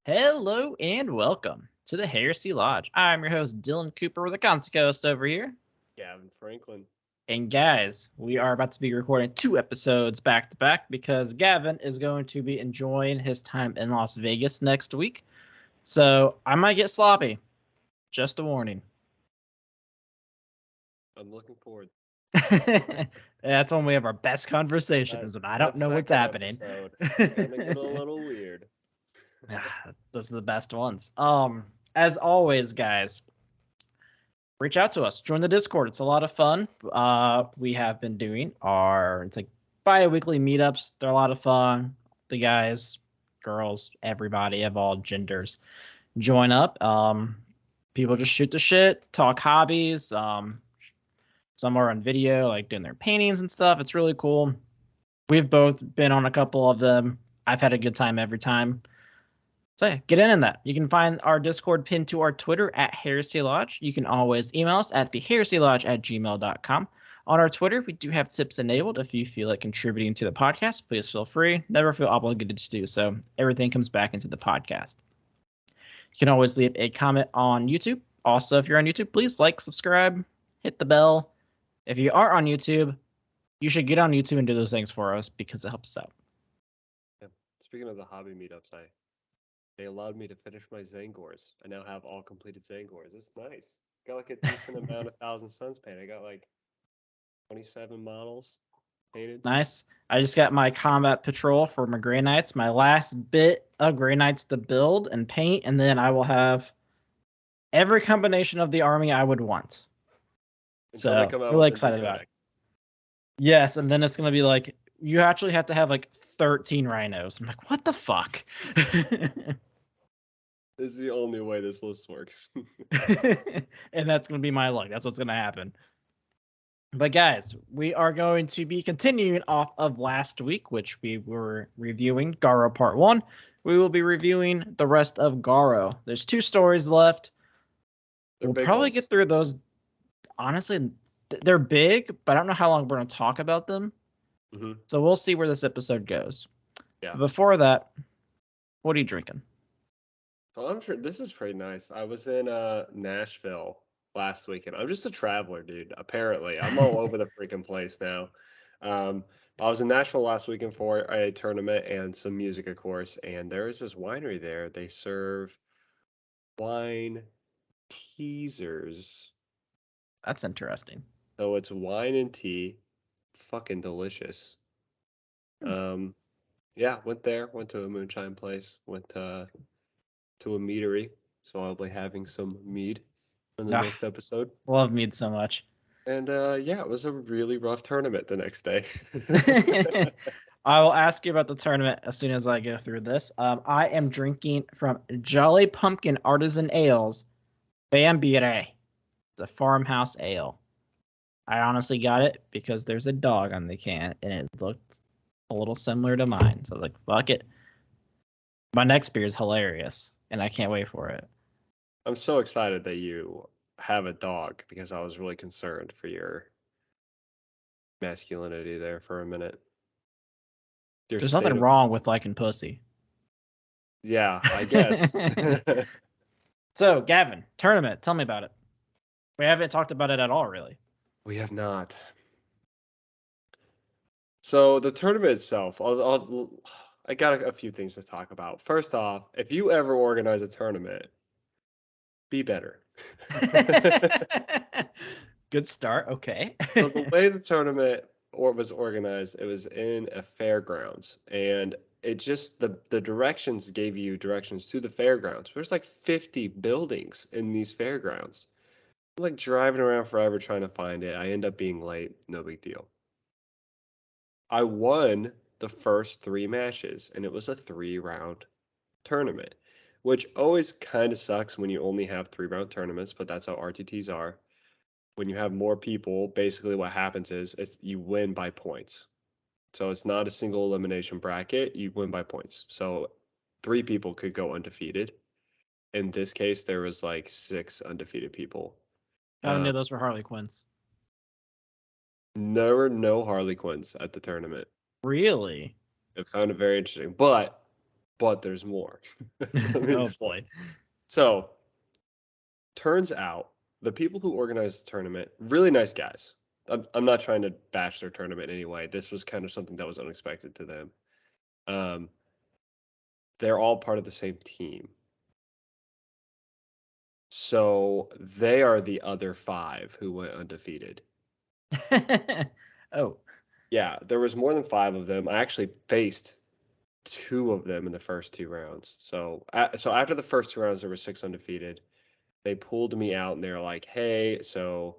Hello and welcome to the Heresy Lodge. I'm your host, Dylan Cooper, with the constant host over here. Gavin Franklin. And guys, we are about to be recording 2 episodes back to back because Gavin is going to be enjoying his time in Las Vegas next week. So I might get sloppy. Just a warning. I'm looking forward. That's when we have our best conversations, and I don't know what's happening. It's gonna get a little weird. Those are the best ones. As always, guys, reach out to us. Join the Discord. It's a lot of fun. We have been doing it's like bi-weekly meetups. They're a lot of fun. The guys, girls, everybody of all genders join up. People just shoot the shit, talk hobbies. Some are on video, like doing their paintings and stuff. It's really cool. We've both been on a couple of them. I've had a good time every time. So yeah, get in that. You can find our Discord pinned to our Twitter at Heresy Lodge. You can always email us at theheresylodge@gmail.com. On our Twitter, we do have tips enabled. If you feel like contributing to the podcast, please feel free. Never feel obligated to do so. Everything comes back into the podcast. You can always leave a comment on YouTube. Also, if you're on YouTube, please like, subscribe, hit the bell. If you are on YouTube, you should get on YouTube and do those things for us because it helps us out. Yeah. Speaking of the hobby meetups, they allowed me to finish my Zangors. I now have all completed Zangors. It's nice. Got like a decent amount of Thousand Suns paint. I got like 27 models painted. Nice. I just got my combat patrol for my Grey Knights. My last bit of Grey Knights to build and paint, and then I will have every combination of the army I would want. Until so they come out really with excited about it. Yes, and then it's gonna be like you actually have to have like 13 rhinos. I'm like, what the fuck? This is the only way this list works. And that's gonna be my luck. That's what's gonna happen. But guys, we are going to be continuing off of last week, which we were reviewing Garro Part 1. We will be reviewing the rest of Garro. There's 2 stories left. We'll probably get through those. Honestly, they're big, but I don't know how long we're going to talk about them. Mm-hmm. So we'll see where this episode goes. Yeah. But before that, what are you drinking? So I'm sure this is pretty nice. I was in Nashville last weekend. I'm just a traveler, dude. Apparently, I'm all over the freaking place now. I was in Nashville last weekend for a tournament and some music, of course. And there is this winery there. They serve wine teasers. That's interesting. So it's wine and tea, fucking delicious. Yeah, went there. Went to a moonshine place. Went to a meadery. So I'll be having some mead in the next episode. Love mead so much. And yeah, it was a really rough tournament the next day. I will ask you about the tournament as soon as I go through this. I am drinking from Jolly Pumpkin Artisan Ales, Bambire. It's a farmhouse ale. I honestly got it because there's a dog on the can, and it looked a little similar to mine. So I was like, fuck it. My next beer is hilarious, and I can't wait for it. I'm so excited that you have a dog because I was really concerned for your masculinity there for a minute. There's nothing wrong with liking pussy. Yeah, I guess. So, Gavin, tournament. Tell me about it. We haven't talked about it at all, really. We have not. So the tournament itself, I got a few things to talk about. First off, if you ever organize a tournament, be better. Good start. Okay. So the way the tournament was organized, it was in a fairgrounds, and it just the directions gave you directions to the fairgrounds. There's like 50 buildings in these fairgrounds. I'm like driving around forever trying to find it. I end up being late. No big deal. I won the first 3 matches, and it was a 3-round tournament, which always kind of sucks when you only have 3-round tournaments, but that's how RTTs are. When you have more people, basically what happens is you win by points. So it's not a single elimination bracket, you win by points. So 3 people could go undefeated. In this case, there was like 6 undefeated people. I knew those were Harlequins. There were no Harlequins at the tournament. Really? I found it very interesting. But but there's more. Let me Oh explain. boy. So, turns out the people who organized the tournament, really nice guys. I'm not trying to bash their tournament anyway. This was kind of something that was unexpected to them. Um, they're all part of the same team. So they are the other 5 who went undefeated. Oh. Yeah, there was more than 5 of them. I actually faced 2 of them in the first 2 rounds. So after the first 2 rounds, there were 6 undefeated. They pulled me out and they're like, "Hey, so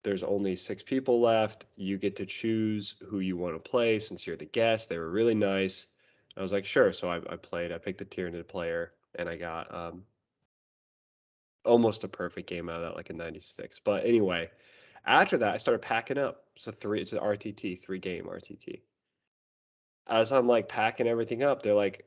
there's only 6 people left. You get to choose who you want to play since you're the guest." They were really nice. I was like, "Sure." So I played. I picked a Tyranid player, and I got almost a perfect game out of that, like a 96. But anyway, after that, I started packing up. So it's an RTT, 3-game RTT. As I'm like packing everything up, they're like,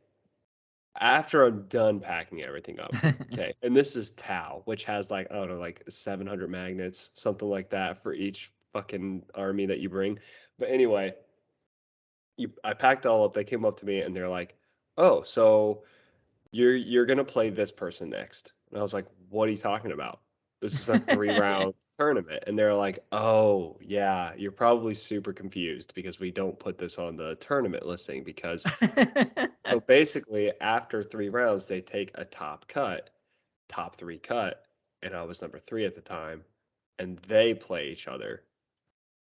after I'm done packing everything up, okay, and this is Tau, which has like, I don't know, like 700 magnets, something like that for each fucking army that you bring. But anyway, I packed all up. They came up to me and they're like, "Oh, so you're gonna play this person next." And I was like, "What are you talking about? This is a 3-round tournament." And they're like, "Oh, yeah, you're probably super confused because we don't put this on the tournament listing because so basically after 3 rounds they take a top 3 cut, and I was number 3 at the time, and they play each other.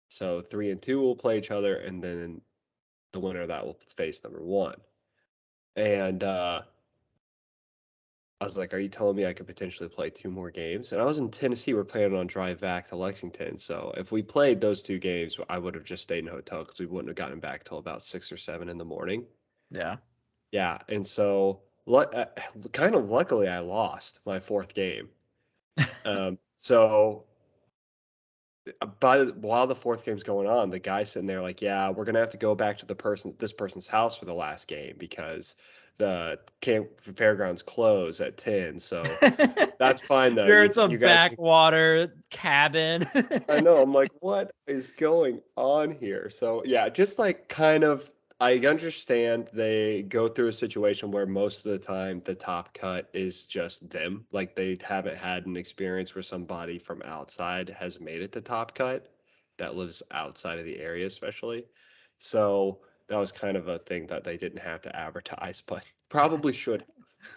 So 3 and 2 will play each other, and then the winner of that will face number 1. And I was like, "Are you telling me I could potentially play 2 more games?" And I was in Tennessee. We're planning on drive back to Lexington. So if we played those 2 games, I would have just stayed in a hotel because we wouldn't have gotten back till about 6 or 7 in the morning. Yeah. Yeah, and so kind of luckily, I lost my 4th game. So while the 4th game's going on, the guy's sitting there like, "Yeah, we're gonna have to go back to this person's house for the last game because the camp fairgrounds close at 10. So that's fine though. You're in You some guys." backwater cabin. I know. I'm like, what is going on here? So yeah, just like kind of, I understand they go through a situation where most of the time the top cut is just them. Like they haven't had an experience where somebody from outside has made it to top cut that lives outside of the area, especially. So that was kind of a thing that they didn't have to advertise, but probably should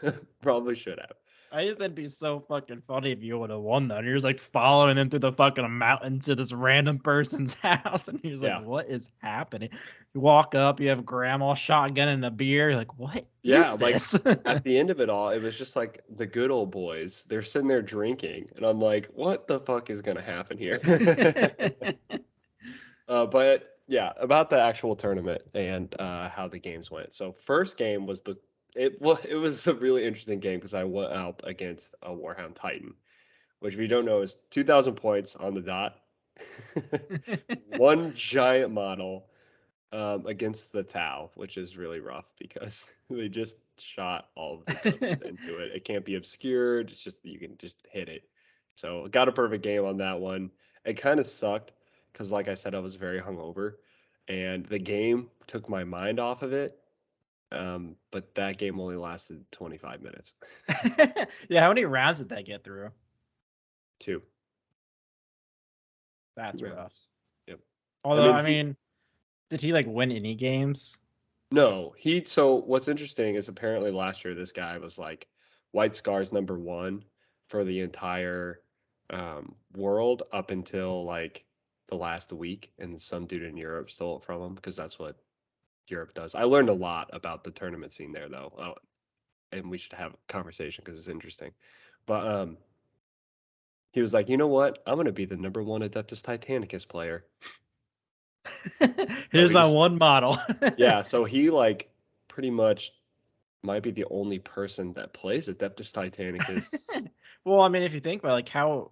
have. Probably should have. I just think it'd be so fucking funny if you would have won that. You're just like following them through the fucking mountain to this random person's house, and he's like, Yeah. "What is happening?" You walk up, you have grandma shotgun and a beer. You're like, "What Yeah, is like this?" at the end of it all, it was just like the good old boys. They're sitting there drinking, and I'm like, what the fuck is gonna happen here? But yeah, about the actual tournament and how the games went. So first game was it was a really interesting game because I went out against a Warhound Titan, which if you don't know is 2,000 points on the dot, one giant model against the Tau, which is really rough because they just shot all of the guns into it. It can't be obscured. It's just you can just hit it. So got a perfect game on that one. It kind of sucked because, like I said, I was very hungover, and the game took my mind off of it. But that game only lasted 25 minutes. Yeah, how many rounds did that get through? 2. Two That's rough. rounds. Yep. I Although, mean, I mean, did he like win any games? no, so what's interesting is apparently last year this guy was like White Scars #1 for the entire world up until like the last week, and some dude in Europe stole it from him because that's what Europe does. I learned a lot about the tournament scene there though, and we should have a conversation because it's interesting. But he was like, you know what? I'm gonna be the #1 Adeptus Titanicus player. So Here's he my just one model. yeah, so he like pretty much might be the only person that plays Adeptus Titanicus. Well, I mean, if you think about it, like how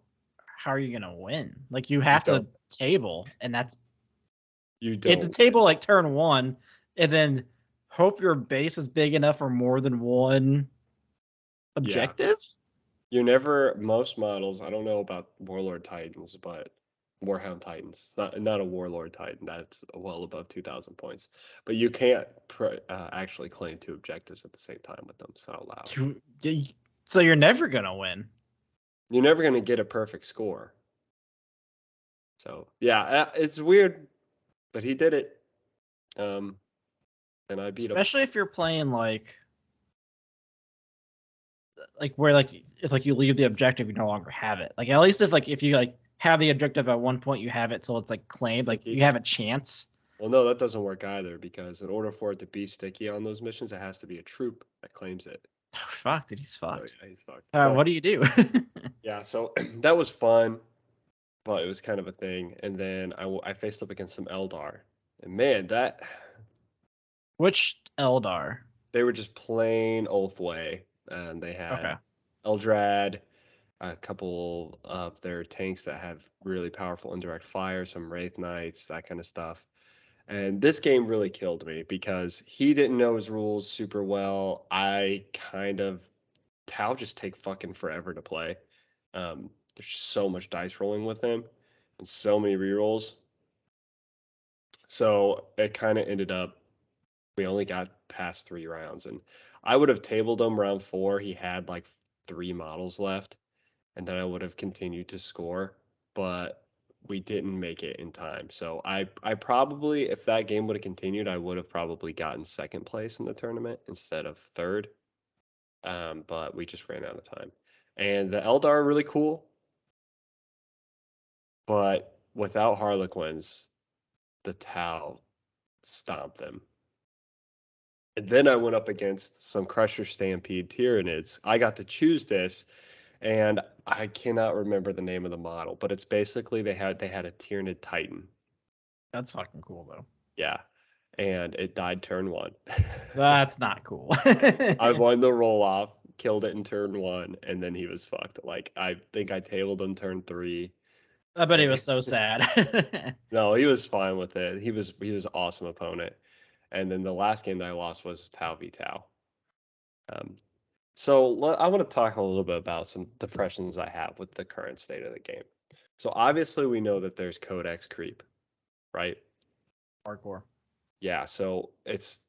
are you gonna win? Like you You have don't. to table, and that's You it's a don't table win. like turn one, and then hope your base is big enough for more than one Yeah. objective. You're never most models. I don't know about Warlord Titans, but Warhound Titans. It's not a Warlord Titan. That's well above 2,000 points. But you can't actually claim 2 objectives at the same time with them. It's not allowed. So you're never gonna win. You're never going to get a perfect score. So yeah, it's weird, but he did it. And I beat him. Especially if you're playing like where if you leave the objective, you no longer have it. Like at least if you have the objective at one point, you have it till it's claimed. Sticky. Like you have a chance. Well, no, that doesn't work either, because in order for it to be sticky on those missions, it has to be a troop that claims it. Oh, fuck, dude, he's fucked. So, yeah, he's fucked. What do you do? Yeah, so that was fun, but it was kind of a thing. And then I faced up against some Eldar, and man, Which Eldar? They were just plain Ulthway, and they had Eldrad, a couple of their tanks that have really powerful indirect fire, some Wraith Knights, that kind of stuff. And this game really killed me because he didn't know his rules super well. Tau just take fucking forever to play. There's so much dice rolling with him and so many rerolls. So it kind of ended up, we only got past 3 rounds, and I would have tabled him round 4. He had 3 models left, and then I would have continued to score, but we didn't make it in time. So I probably, if that game would have continued, I would have probably gotten 2nd place in the tournament instead of 3rd. But we just ran out of time. And the Eldar are really cool, but without Harlequins, the Tau stomped them. And then I went up against some Crusher Stampede Tyranids. I got to choose this, and I cannot remember the name of the model, but it's basically they had a Tyranid Titan. That's fucking cool though. Yeah, and it died turn 1. That's not cool. I won the roll off, killed it in turn 1, and then he was fucked. I think I tabled him turn 3. I bet he was so sad. No, he was fine with it. He was an awesome opponent. And then the last game that I lost was Tau v Tau. So I want to talk a little bit about some depressions I have with the current state of the game. So obviously we know that there's codex creep, right? Hardcore. Yeah, so it's,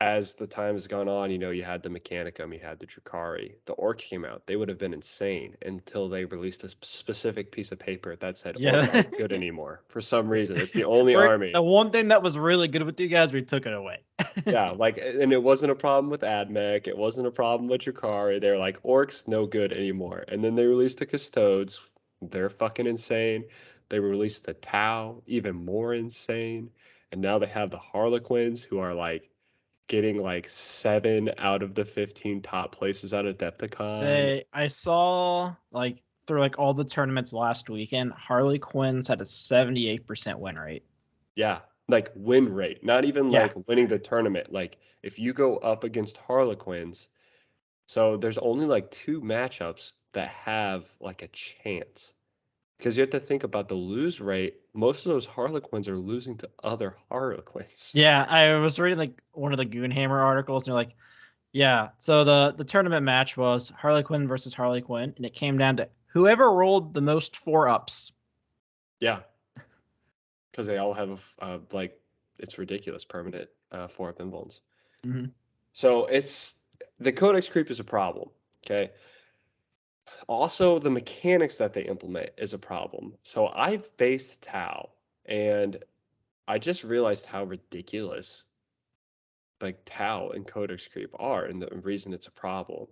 as the time has gone on, you had the Mechanicum, you had the Drukhari. The Orcs came out. They would have been insane until they released a specific piece of paper that said Orcs aren't good anymore. For some reason, it's the only army. The one thing that was really good with you guys, we took it away. Yeah, and it wasn't a problem with AdMech. It wasn't a problem with Drukhari. They're like, Orcs, no good anymore. And then they released the Custodes. They're fucking insane. They released the Tau, even more insane. And now they have the Harlequins, who are getting 7 out of the 15 top places at Adepticon. I saw through all the tournaments last weekend, Harlequins had a 78% win rate. Yeah, win rate, not even winning the tournament. If you go up against Harlequins, so there's only 2 matchups that have a chance. Because you have to think about the lose rate. Most of those Harlequins are losing to other Harlequins. Yeah, I was reading one of the Goonhammer articles, and they're yeah. So the tournament match was Harlequin versus Harlequin, and it came down to whoever rolled the most 4-ups. Yeah, because they all have it's ridiculous permanent 4-up invulns. Mm-hmm. So the codex creep is a problem. Okay. Also, the mechanics that they implement is a problem. So I faced Tau, and I just realized how ridiculous Tau and codex creep are, and the reason it's a problem.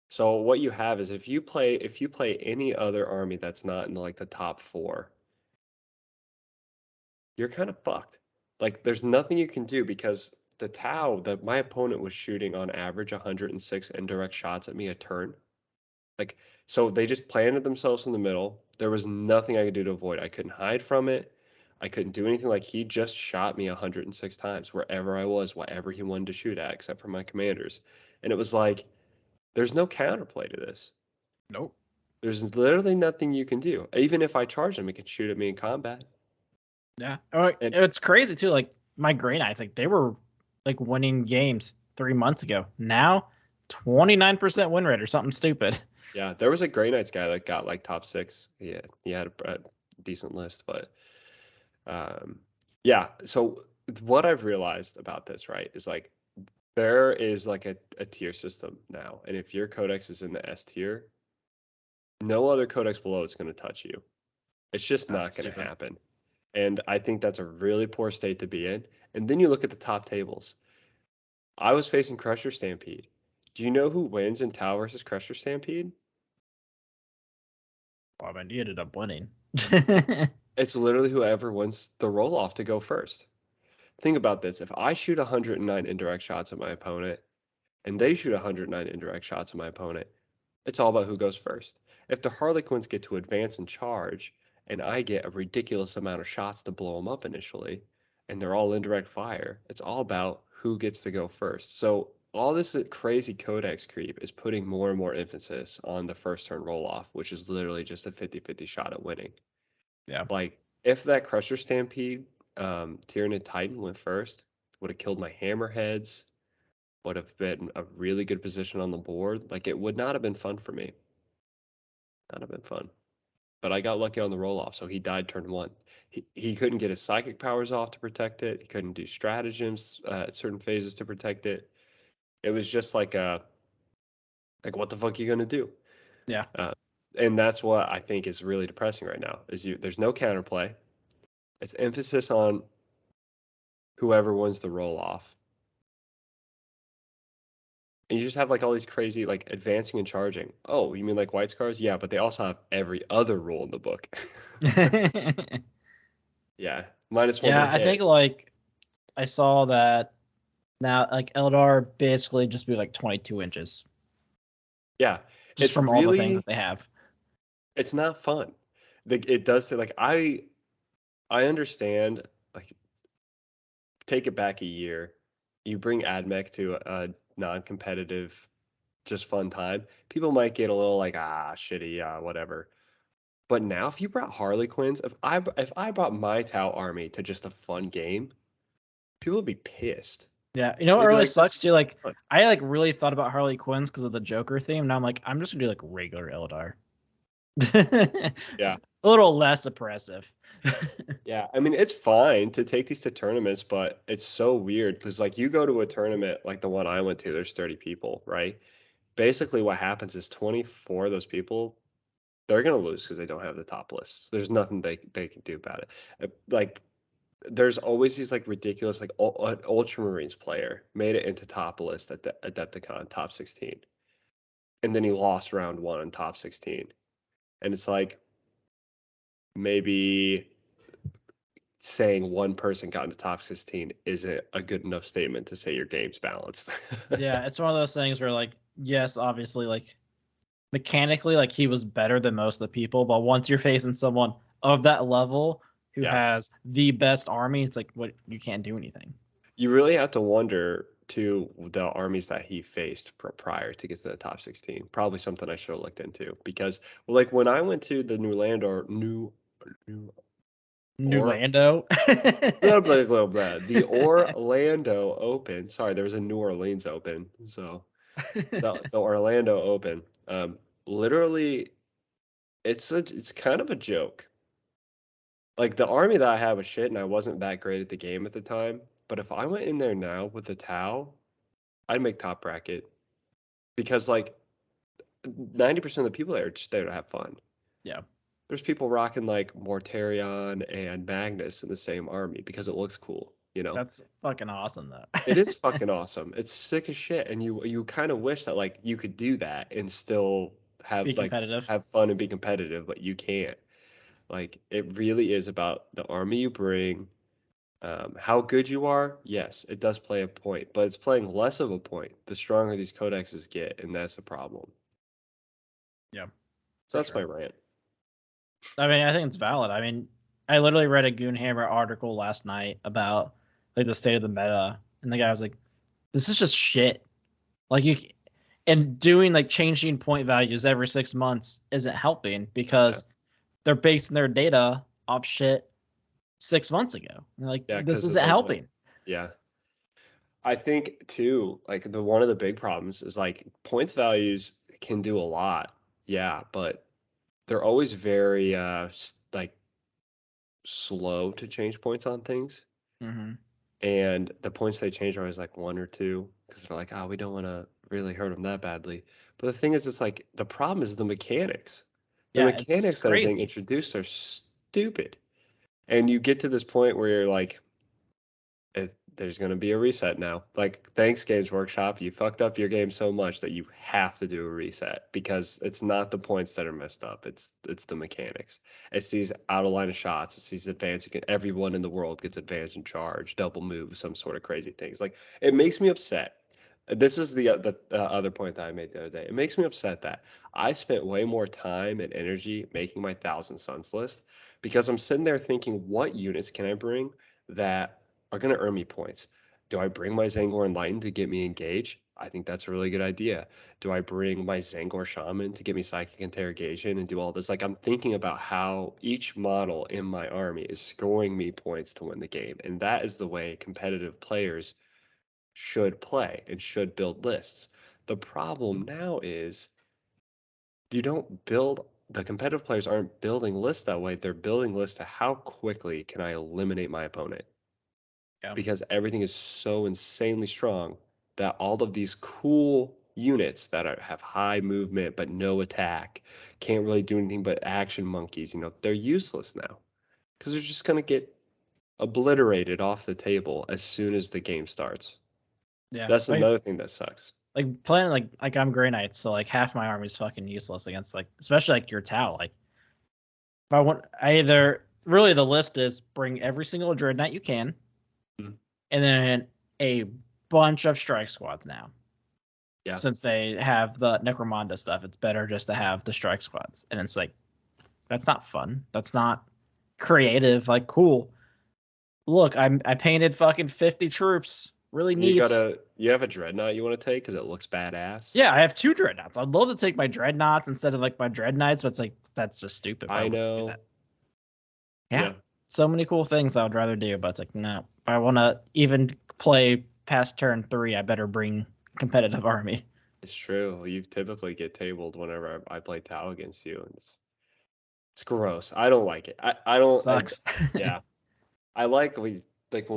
So what you have is if you play any other army that's not in the top 4, you're kind of fucked. There's nothing you can do, because the Tau that my opponent was shooting on average 106 indirect shots at me a turn. So they just planted themselves in the middle. There was nothing I could do to avoid. I couldn't hide from it. I couldn't do anything. He just shot me 106 times wherever I was, whatever he wanted to shoot at, except for my commanders. And it was there's no counterplay to this. Nope. There's literally nothing you can do. Even if I charge him, he could shoot at me in combat. Yeah. It's crazy too. My Grey Knights, they were winning games 3 months ago. Now, 29% win rate or something stupid. Yeah, there was a Grey Knights guy that got top 6. Yeah, he had decent list, but yeah. So what I've realized about this, right, is like there is like a tier system now, and if your codex is in the S tier, no other codex below is going to touch you. It's just not That's going to stupid. happen. And I think that's a really poor state to be in. And then you look at the top tables. I was facing Crusher Stampede. Do you know who wins in Tau versus Crusher Stampede? Well, I mean, you ended up winning. It's literally whoever wins the roll off to go first. Think about this. If I shoot 109 indirect shots at my opponent and they shoot 109 indirect shots at my opponent, it's all about who goes first. If the Harlequins get to advance and charge, and I get a ridiculous amount of shots to blow them up initially, and they're all indirect fire, it's all about who gets to go first. So all this crazy codex creep is putting more and more emphasis on the first turn roll off, which is literally just a 50-50 shot at winning. Yeah. Like if that Crusher Stampede Tyranid Titan went first, would have killed my hammerheads, would have been a really good position on the board. Like it would not have been fun for me. Not have been fun. But I got lucky on the roll off, so he died turn one. He couldn't get his psychic powers off to protect it. He couldn't do stratagems at certain phases to protect it. It was just like what the fuck are you gonna do? Yeah. And that's what I think is really depressing right now. There's no counterplay. It's emphasis on whoever wins the roll off. And you just have like all these crazy like advancing and charging. Oh, you mean like white scars? Yeah, but they also have every other rule in the book. Yeah, -1 to Yeah, I hit. think like I saw that now like Eldar basically just be like 22 inches Yeah, just it's from all the things really that they have. it's not fun. It does like I understand like take it back a year. You bring AdMech to a non-competitive, just fun time. People might get a little like shitty, whatever. But now, if you brought Harlequins, if I brought my Tau army to just a fun game, people would be pissed. Yeah, you know what They'd be really like, "This sucks is too? Like fun." I like really thought about Harley Quinns because of the Joker theme. Now I'm like, I'm just gonna do like regular Eldar. Yeah, A little less oppressive. yeah. I mean, it's fine to take these to tournaments, but it's so weird because like you go to a tournament like the one I went to, there's 30 people, right? Basically, what happens is 24 of those people they're gonna lose because they don't have the top lists. There's nothing they can do about it. Like there's always these like ridiculous like an Ultramarines player made it into top list at the Adepticon top 16, and then he lost round one in top 16, and it's like maybe saying one person got into top 16 isn't a good enough statement to say your game's balanced. Yeah, it's one of those things where like, yes, obviously like mechanically like he was better than most of the people, but once you're facing someone of that level who Yeah, has the best army, it's like what you can't do anything. you really have to wonder to the armies that he faced prior to get to the top 16. Probably something I should have looked into because, well, like when I went to the New New or Lando. blah, blah, blah, blah, the Orlando Open. Sorry, there was a New Orleans Open, so the Orlando Open. Literally, it's kind of a joke. Like the army that I had was shit, and I wasn't that great at the game at the time. But if I went in there now with the Tau, I'd make top bracket because like 90% of the people there are just there to have fun. Yeah, There's people rocking like Mortarion and Magnus in the same army because it looks cool, you know? that's fucking awesome It though. is fucking awesome. It's sick as shit. And you kind of wish that like you could do that and still have Be like competitive. have fun and be competitive, but you can't. Like it really is about the army you bring. How good you are, yes, it does play a point, but it's playing less of a point the stronger these codexes get, and that's the problem. Yeah, So for that's my sure. rant. I mean, I think it's valid. I mean, I literally read a Goonhammer article last night about like the state of the meta, and the guy was like, "This is just shit." Like and doing like changing point values every 6 months isn't helping Yeah, because they're basing their data off shit 6 months ago. And like, yeah, this because of isn't the helping. yeah. I think too, like the one of the big problems is like points values can do a lot, yeah, but they're always very like slow to change points on things. Mm-hmm. And the points they change are always like 1 or 2 because they're like, oh, we don't want to really hurt them that badly. But the thing is, it's like the problem is the mechanics. The Yeah, it's mechanics that are being crazy. introduced are stupid. And you get to this point where you're like, there's going to be a reset now. Like, thanks, Games Workshop. You fucked up your game so much that you have to do a reset because it's not the points that are messed up. It's the mechanics. It's these out of line of shots. It's these advanced. Everyone in the world gets advantage in charge, double move, some sort of crazy things. Like, it makes me upset. This is the other point that I made the other day. It makes me upset that I spent way more time and energy making my Thousand Suns list because I'm sitting there thinking, what units can I bring that are going to earn me points? Do I bring my Zangor Enlightened to get me engaged? I think that's a really good idea. Do I bring my Zangor Shaman to get me Psychic Interrogation and do all this? Like, I'm thinking about how each model in my army is scoring me points to win the game. And that is the way competitive players should play and should build lists. The problem now is you don't build, the competitive players aren't building lists that way. They're building lists to how quickly can I eliminate my opponent? Yeah. Because everything is so insanely strong that all of these cool units that have high movement but no attack can't really do anything but action monkeys. They're useless now because they're just going to get obliterated off the table as soon as the game starts. Yeah. That's another thing that sucks. Like playing like I'm Grey Knight, so like half my army is fucking useless against like especially like your Tau. Like if I either really the list is bring every single Dread Knight you can, Mhm. and then a bunch of strike squads now. Yeah. Since they have the Necromunda stuff, it's better just to have the strike squads. And it's like that's not fun. That's not creative. Like cool. Look, I painted fucking 50 troops. Really neat. You have a dreadnought you want to take because it looks badass. Yeah, I have 2 dreadnoughts. I'd love to take my dreadnoughts instead of like my dread knights, but it's like that's just stupid. I know. Do that? Yeah. So many cool things I would rather do, but it's like no. If I want to even play past turn 3, I better bring competitive army. It's true. You typically get tabled whenever I play Tau against you, and it's gross. I don't like it. I don't. Sucks. Yeah. I like when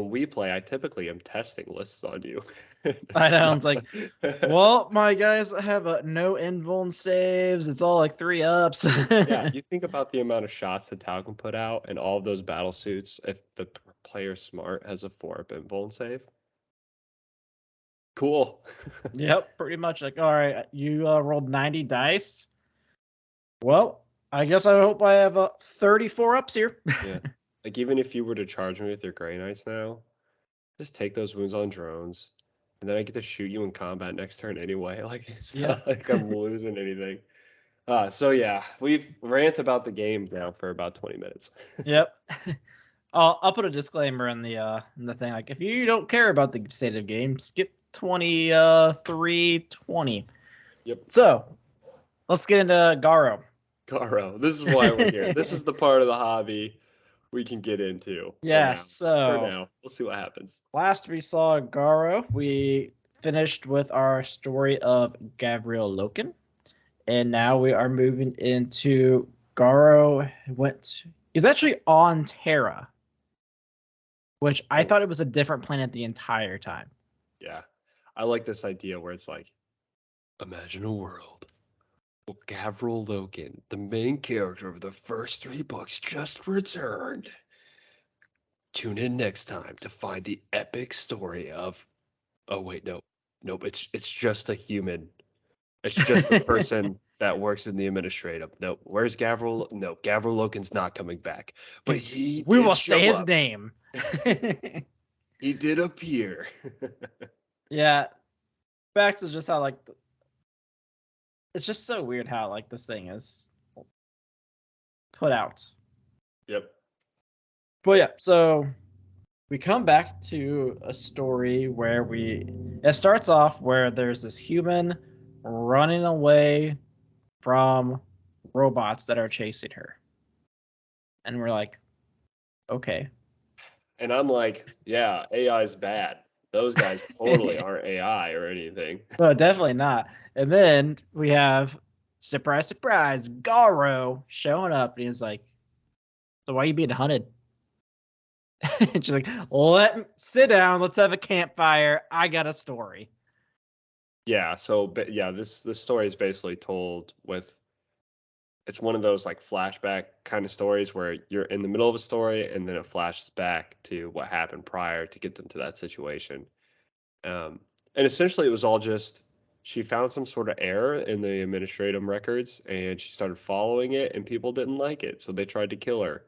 we play. I typically am testing lists on you. I know. It's like, well, my guys have no invuln saves. It's all like 3 ups. Yeah, you think about the amount of shots that Tau can put out, and all of those battle suits. If the player smart has a 4-up invuln save, cool. Yep, pretty much. Like, all right, you rolled 90 dice. Well, I guess I hope I have 34 ups here. Yeah. Like, even if you were to charge me with your Grey Knights now, just take those wounds on drones, and then I get to shoot you in combat next turn anyway. Like, it's not like I'm losing anything. So yeah, we've rant about the game now for about 20 minutes. Yep. I'll put a disclaimer in the thing. Like, if you don't care about the state of game, skip 23:20. Yep. So, let's get into Garro. Garro. This is why we're here. This is the part of the hobby we can get into. Yeah, For now. We'll see what happens. Last we saw Garro, we finished with our story of Gabriel Loken. And now we are moving into Garro he's actually on Terra. Which I thought it was a different planet the entire time. Yeah. I like this idea where it's like, imagine a world where Gavril Loken, the main character of the first 3 books, just returned. Tune in next time to find the epic story of. Oh wait, nope. It's just a human. It's just a person that works in the administrative. Nope. Where's Gavril? No, Gavril Loken's not coming back. But we will say his name. He did appear. Yeah. Back to just how like it's just so weird how like this thing is put out. Yep. But yeah, so we come back to a story where it starts off where there's this human running away from robots that are chasing her. And we're like, okay. And I'm like, yeah, AI's bad. Those guys totally aren't AI or anything. No, definitely not. And then we have, surprise, surprise, Garro showing up. And he's like, so why are you being hunted? She's like, sit down. Let's have a campfire. I got a story. Yeah. So, but yeah, this story is basically told with. It's one of those like flashback kind of stories where you're in the middle of a story and then it flashes back to what happened prior to get them to that situation. Um, and essentially, it was all just she found some sort of error in the administrative records and she started following it, and people didn't like it, so they tried to kill her.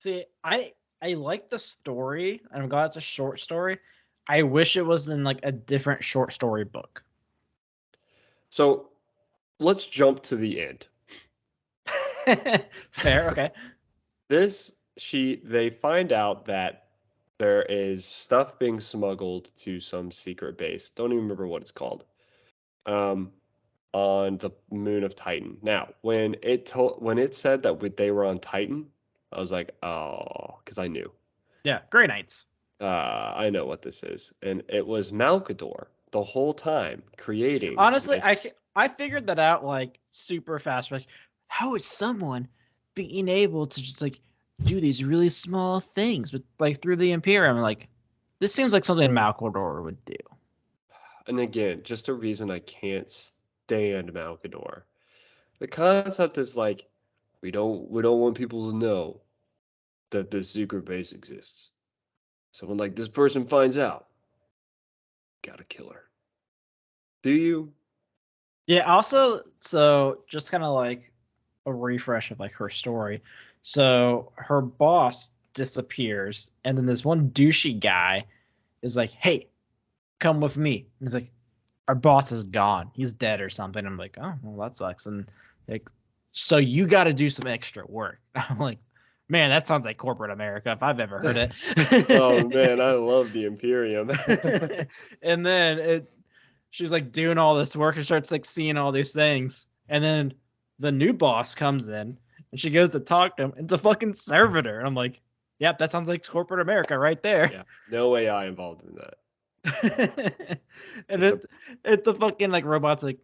See, I like the story, and I'm glad it's a short story. I wish it was in like a different short story book. So let's jump to the end. Fair, okay. They find out that there is stuff being smuggled to some secret base. Don't even remember what it's called. Um, on the moon of Titan. Now, when it said that they were on Titan, I was like, oh, because I knew. Yeah, Grey Knights. I know what this is, and it was Malkador the whole time creating Honestly, this. I figured that out like super fast. Like, how is someone being able to just like do these really small things, but like through the Imperium? Like, this seems like something Malcador would do. And again, just a reason I can't stand Malkador. The concept is like, we don't want people to know that the secret base exists. So when like this person finds out, gotta kill her. Do you? Yeah. Also, so just kind of like a refresh of like her story. So her boss disappears, and then this one douchey guy is like, "Hey, come with me." And he's like, "Our boss is gone. He's dead or something." I'm like, "Oh, well, that sucks." And like, so you got to do some extra work. I'm like, man, that sounds like corporate America if I've ever heard Oh man, it. I love the Imperium. And then she's like doing all this work and starts like seeing all these things. And then the new boss comes in and she goes to talk to him. And it's a fucking servitor. And I'm like, yep, that sounds like corporate America right there. Yeah, no AI involved in that. And It's a it's the fucking like robot's like,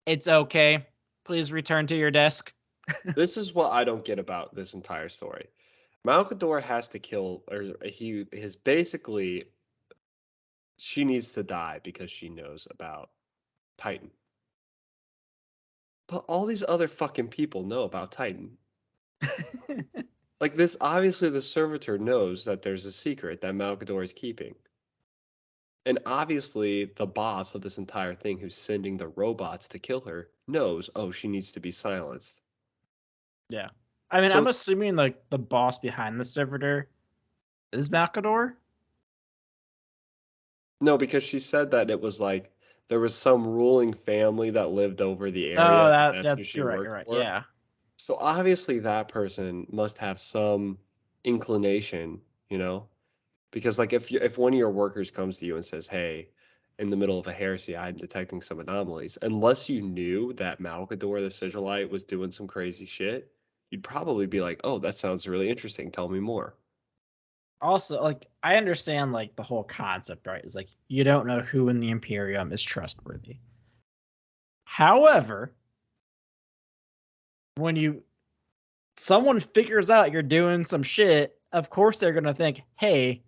it's okay. Please return to your desk. This is what I don't get about this entire story. Malkador has to kill, or he is basically she needs to die because she knows about Titan. But all these other fucking people know about Titan. Like this, obviously the servitor knows that there's a secret that Malkador is keeping. And obviously the boss of this entire thing who's sending the robots to kill her knows, oh, she needs to be silenced. Yeah. I mean, I'm So assuming like the boss behind the servitor is Malcador. no, because she said that it was like there was some ruling family that lived over the Oh, area, and that's who she you're right. You're worked right. for. Yeah. So obviously that person must have some inclination, you know? Because like if one of your workers comes to you and says, "Hey, in the middle of a heresy, I'm detecting some anomalies," unless you knew that Malkador the Sigilite was doing some crazy shit, you'd probably be like, "Oh, that sounds really interesting. Tell me more." Also, like I understand like the whole concept, right? Is like you don't know who in the Imperium is trustworthy. However, when someone figures out you're doing some shit, of course they're gonna think, hey,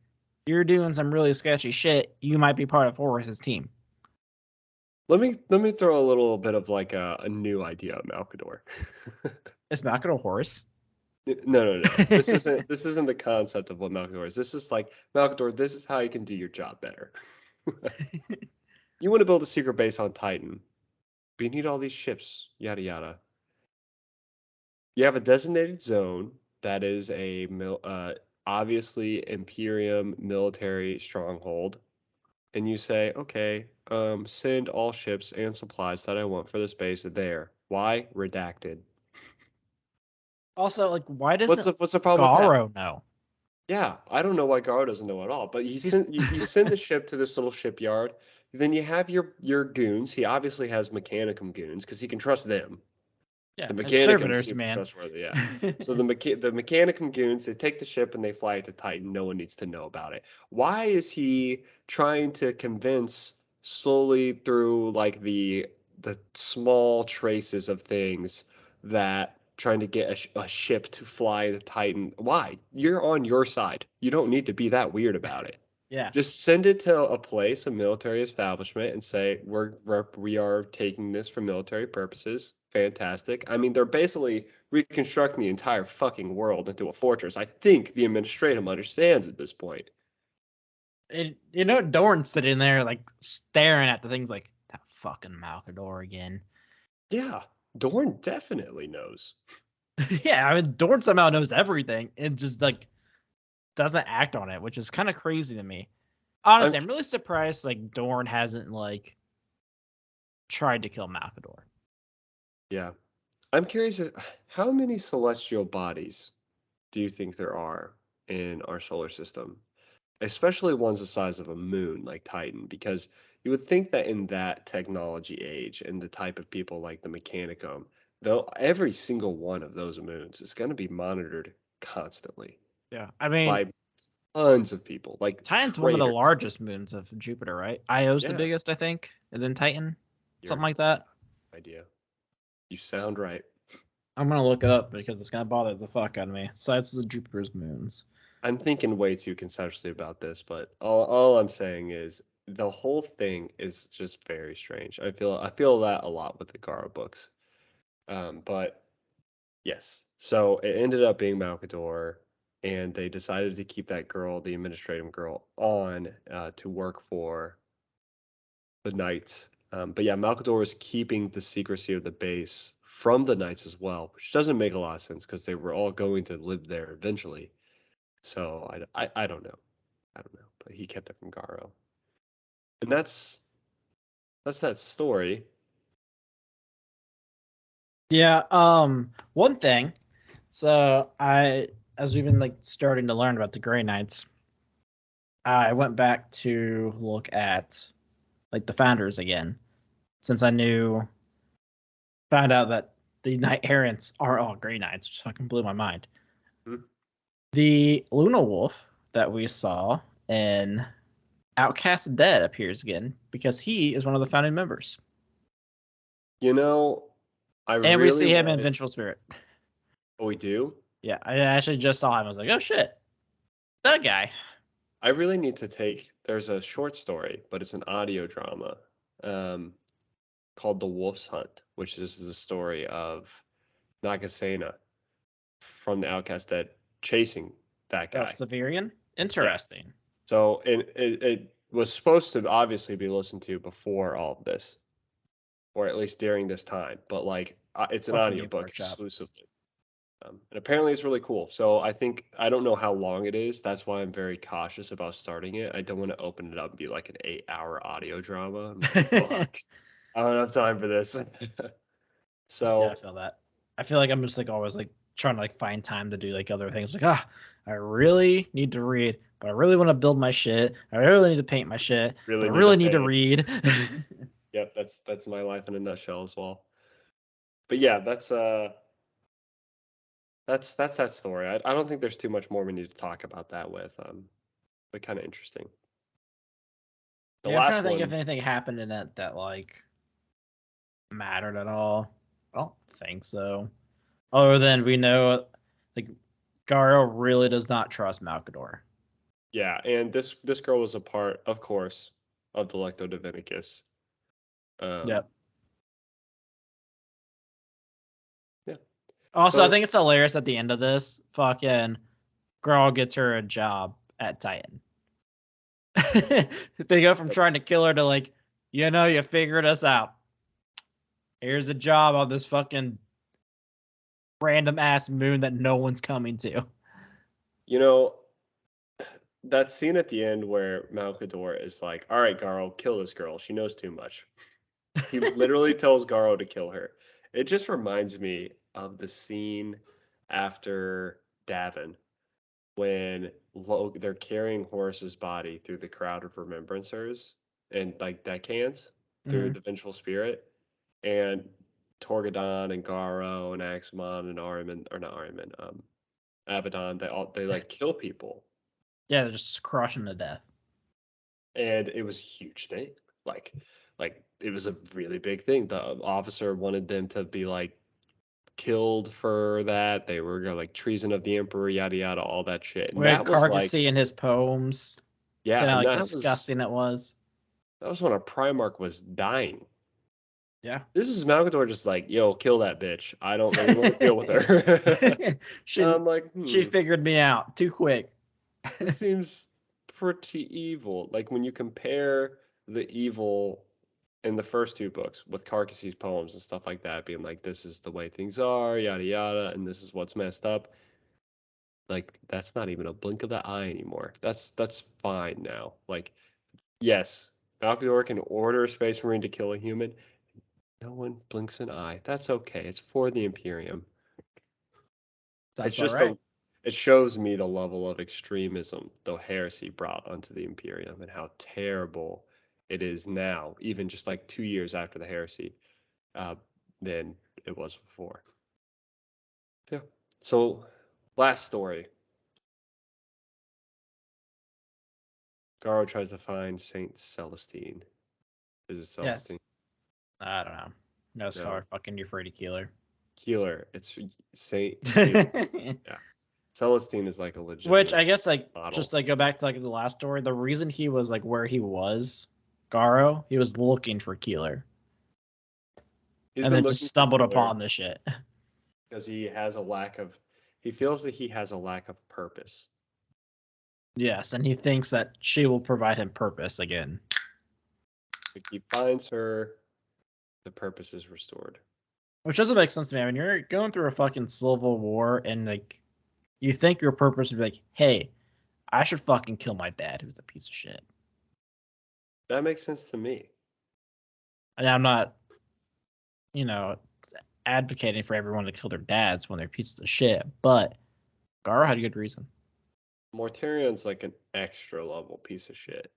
you're doing some really sketchy shit. You might be part of Horus's team. Let me throw a little bit of like a new idea on Malkador. Is Malcador Horus? No, no, no. This isn't the concept of what Malkador is. This is like Malkador. This is how you can do your job better. You want to build a secret base on Titan, but you need all these ships. Yada yada. You have a designated zone that is obviously Imperium military stronghold, and you say, okay, send all ships and supplies that I want for this base there. Why? Redacted. Also, like, why What's doesn't the problem with that? Garro know? Yeah, I don't know why Garro doesn't know at all, but He's you send the ship to this little shipyard. Then you have your goons. He obviously has Mechanicum goons because he can trust them. yeah, The it's Mechanicum's servitors, super man. trustworthy, yeah. So the Mechanicum goons, they take the ship and they fly it to Titan. No one needs to know about it. Why is he trying to convince slowly through like the small traces of things that trying to get a ship to fly the Titan. Why? You're on your side. You don't need to be that weird about it. Yeah. Just send it to a place, a military establishment, and say we are taking this for military purposes. Fantastic. I mean, they're basically reconstructing the entire fucking world into a fortress. I think the administratum understands at this point. And Dorn's sitting there like staring at the things like that fucking Malcador again. Yeah, Dorn definitely knows. Yeah, I mean Dorn somehow knows everything and just like doesn't act on it, which is kind of crazy to me. Honestly, I'm really surprised like Dorn hasn't like tried to kill Malcador. Yeah. I'm curious, how many celestial bodies do you think there are in our solar system? Especially ones the size of a moon like Titan, because you would think that in that technology age and the type of people like the Mechanicum, though every single one of those moons is going to be monitored constantly Yeah, I mean by tons of people, like Titan's one of the traders. largest moons of Jupiter, right? Io's the Yeah, biggest, I think, and then Titan, your something like that. idea. You sound right. I'm gonna look it up because it's gonna bother the fuck out of me. Sizes of Jupiter's moons. I'm thinking way too conceptually about this, but all I'm saying is the whole thing is just very strange. I feel that a lot with the Garro books. But yes, so it ended up being Malcador, and they decided to keep that girl, the administrative girl, on to work for the Knights. But yeah, Malcador was keeping the secrecy of the base from the Knights as well, which doesn't make a lot of sense because they were all going to live there eventually. So I don't know. I don't know, but he kept it from Garro. And that's that story. Yeah. One thing. So as we've been like starting to learn about the Grey Knights, I went back to look at like the founders again, since found out that the Knight Errants are all Grey Knights, which fucking blew my mind. Hmm. The Luna Wolf that we saw in Outcast Dead appears again because he is one of the founding members. You know, I And we really see him in wanted. Vengeful Spirit. Oh, we do? Yeah, I actually just saw him. I was like, oh shit, that guy. I really need to take. There's a short story, but it's an audio drama um, called The Wolf's Hunt, which is the story of Nagasena from the Outcast Dead chasing that Oh, guy. Severian? Yeah. Interesting. So it was supposed to obviously be listened to before all of this, or at least during this time. But like, it's an Fucking game audiobook workshop. exclusively. And apparently it's really cool. So I don't know how long it is. That's why I'm very cautious about starting it. I don't want to open it up and be like an 8-hour audio drama. I'm like, fuck, I don't have time for this. Yeah, I So feel that. I feel like I'm just like always like trying to like find time to do like other things. Like, I really need to read, but I really want to build my shit. I really need to paint my shit, but really I need to really need to pay. read. Yep, that's my life in a nutshell as well. But yeah, that's that story. I don't think there's too much more we need to talk about that with. But kind of interesting. The Yeah, I'm trying last to think if one, anything happened in it that like mattered at all. I don't think so. Other than we know like Garro really does not trust Malcador. yeah, and this girl was a part, of course, of the Lecto Divinicus. Um, Yep. yeah. Also, I So think it's hilarious at the end of this. Fucking girl gets her a job at Titan. They go from trying to kill her to like, you figured us out. Here's a job on this fucking random ass moon that no one's coming to. you know that scene at the end where Malcador is like, "All right, Garro, kill this girl. She knows too much." He literally tells Garro to kill her. It just reminds me of the scene after Gavin when they're carrying Horace's body through the crowd of remembrancers and like deckhands through Mm-hmm. the vengeful spirit, and Torgadon and Garro and Axamon and Ahriman, or not Ahriman, Abaddon, they like kill people, Yeah, they're just crushing to death. and it was a huge thing. Like, like it was a really big thing. The officer wanted them to be like killed for that. They were like treason of the emperor, yada yada, all that shit. And We had that was like, Carcassy in his poems. yeah, Saying how and like disgusting it was. that was when a Primarch was dying. Yeah. This is Malgador just like, yo, kill that bitch. I don't really want to deal with her. I'm like, she figured me out too quick. This seems pretty evil. Like when you compare the evil in the first two books with Carcassy's poems and stuff like that, being like, this is the way things are, yada yada, and this is what's messed up. Like that's not even a blink of the eye anymore. That's fine now. Like, yes, Malgador can order a Space Marine to kill a human. No one blinks an eye. That's okay. It's for the Imperium. That's It's just right. it shows me the level of extremism the heresy brought onto the Imperium and how terrible it is now, even just like 2 years after the heresy, than it was before. Yeah. So, last story. Garro tries to find Saint Celestine. Is it Celestine? Yes. I don't know. No scar, fucking Euphrates Keeler. Keeler. It's Saint Keeler. Yeah. Celestine is like a legitimate Which I guess like model. just like go back to like the last story. The reason he was like where he was, Garro, he was looking for Keeler. And then just stumbled upon this shit. Because he feels that he has a lack of purpose. Yes, and he thinks that she will provide him purpose again. If he finds her, the purpose is restored. Which doesn't make sense to me. I mean, you're going through a fucking civil war, and like, you think your purpose would be like, hey, I should fucking kill my dad, who's a piece of shit. That makes sense to me. And I'm not, advocating for everyone to kill their dads when they're pieces of shit, but Garro had a good reason. Mortarion's like an extra level piece of shit.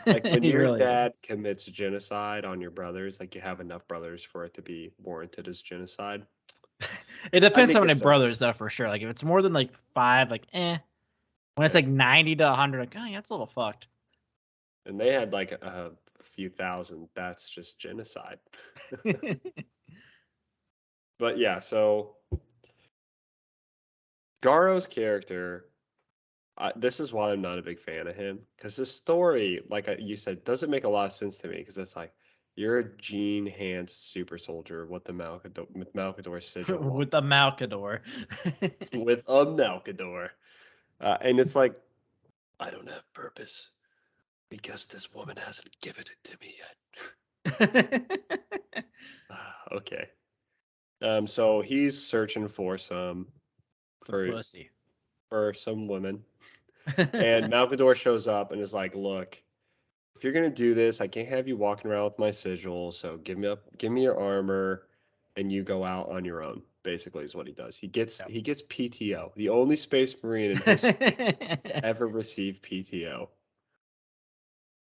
Like when your really dad commits genocide on your brothers, like you have enough brothers for it to be warranted as genocide. It depends how many brothers, though, for sure. Like if it's more than like 5, like When it's like 90 to 100, like oh yeah, it's a little fucked. And they had like a few thousand. That's just genocide. But yeah, so Garro's character, this is why I'm not a big fan of him, because the story, like you said, doesn't make a lot of sense to me. Because it's like you're a gene-enhanced super soldier with the Malcador sigil, with the Malcador, with a Malcador, and it's like I don't have purpose because this woman hasn't given it to me yet. Okay. So he's searching for some pussy. For some women. And Malcador shows up and is like, look, if you're gonna do this, I can't have you walking around with my sigil, so give me your armor and you go out on your own, basically is what he does. He gets PTO. The only Space Marine in history to ever receive PTO.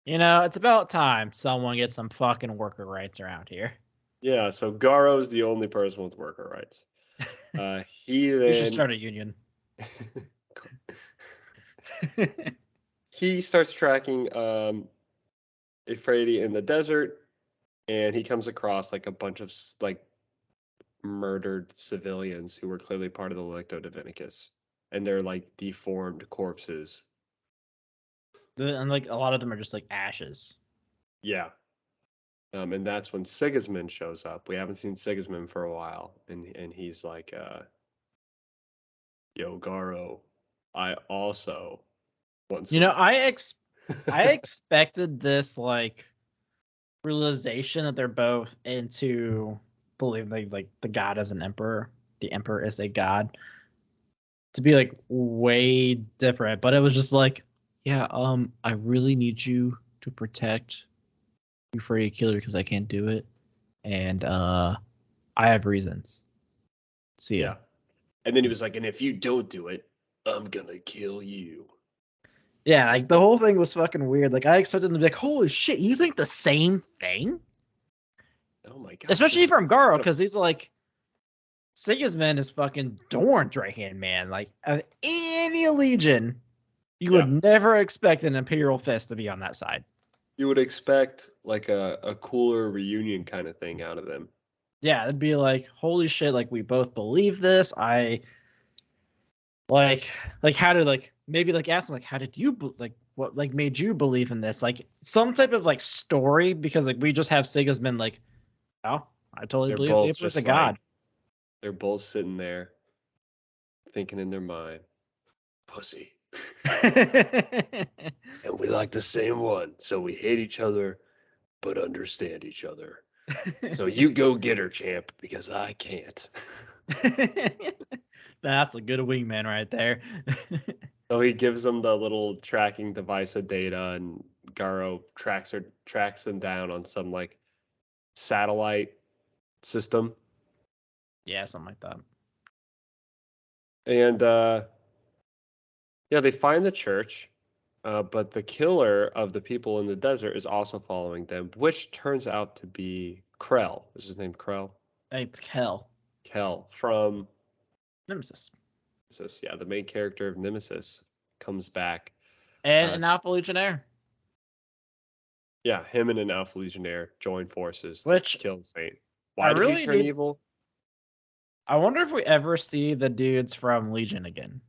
It's about time someone gets some fucking worker rights around here. Yeah, so Garro's the only person with worker rights. He then... You should start a union. He starts tracking Euphrates in the desert, and he comes across like a bunch of like murdered civilians who were clearly part of the Lecto Divinicus, and they're like deformed corpses. And like a lot of them are just like ashes. Yeah. And that's when Sigismund shows up. We haven't seen Sigismund for a while, and he's like, "Yo, Garro, I also want some." I expected this like realization that they're both into believing like the god is an emperor, the emperor is a god, to be like way different. But it was just like, yeah, I really need you to protect Euphrates Killer because I can't do it, and I have reasons. See ya. Yeah. And then he was like, and if you don't do it, I'm gonna kill you. Yeah, like the whole thing was fucking weird. Like I expected them to be like, holy shit, you think the same thing? Oh my god. Especially from Garro, because he's like, Sigismund is fucking Dorn's right hand man. Like any legion, you would never expect an Imperial Fist to be on that side. You would expect like a cooler reunion kind of thing out of them. Yeah, it'd be like, holy shit, like we both believe this. I like how did like maybe like ask him like how did you like what like made you believe in this? Like some type of like story because like we just have Sigismund like, oh, I totally They're believe both April's a just god. like, they're both sitting there thinking in their mind, pussy. And we like the same one, so we hate each other, but understand each other. So you go get her, champ, because I can't. That's a good wingman right there. So he gives them the little tracking device of data, and Garro tracks him down on some like satellite system. Yeah, something like that. And yeah, they find the church, but the killer of the people in the desert is also following them, which turns out to be Krell. Is his name Krell? It's hell. Kel from Nemesis. Nemesis. Yeah, the main character of Nemesis comes back. And Uh, an Alpha Legionnaire. yeah, him and an Alpha Legionnaire join forces to Which kill the Saint. I Why did he really turn need. evil? I wonder if we ever see the dudes from Legion again.